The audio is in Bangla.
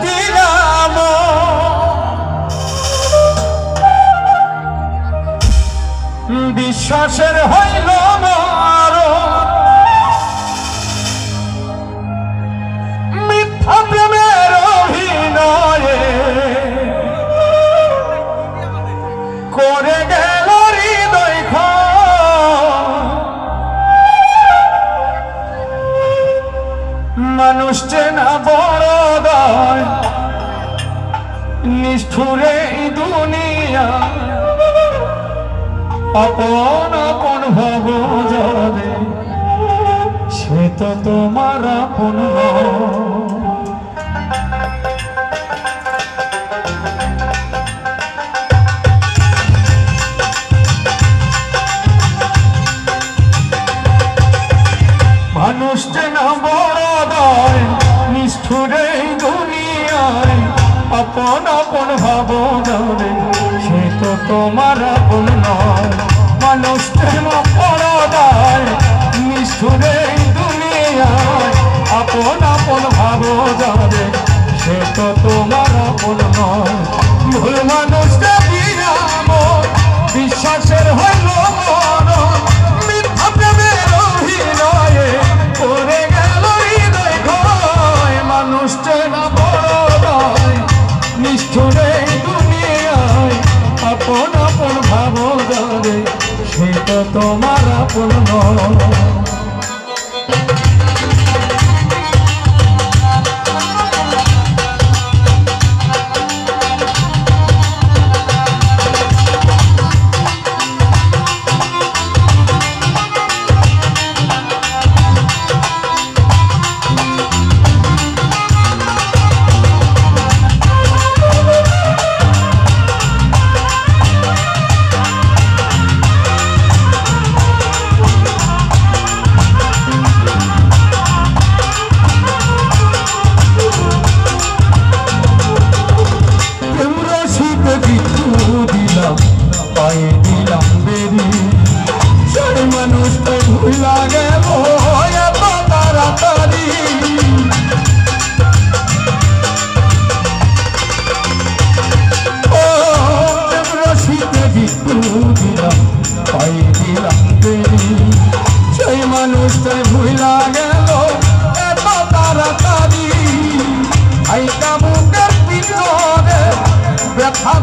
দিলাম বিশ্বাসের হইল মারো মিথ্যা প্রেমের অভিনয়ে করে গেল হৃদয় মানুষ চেনা বড় দয় নিষ্ঠুরে দুনিয়া আপন আপন ভাব যাবে সে তো তোমার আপন মানুষ চেনা বড় দয় নিষ্ঠুরে দুনিয়ায় আপন আপন ভাব যাবে সে তো তোমার আপন নয় মানুষ চেনা বড় দয় নিষ্ঠুরে দুনিয়ায় আপন আপন ভাব যাবে সে তো তোমার আপন নয় ভুল মানুষটা দিলাম বিশ্বাসের হইল মরণ মিথ্যা প্রেমের অভিনয়ে করে গেল হৃদয় ক্ষয় মানুষ চেনা বড় দয় নিষ্ঠুরে দুনিয়ায় আপন আপন ভাব যাবে সে তো তোমার আপন নয় পায়ে দিলাম বেরি সেই মানুষটা ভুলা গেল এত তাড়াতাড়ি রশিতে জিতু দিলাম পায়ে দিলাম বেরি সেই মানুষটা ভুলা গেল এত তাড়াতাড়ি আইটা বুকের পিছনে ব্যথা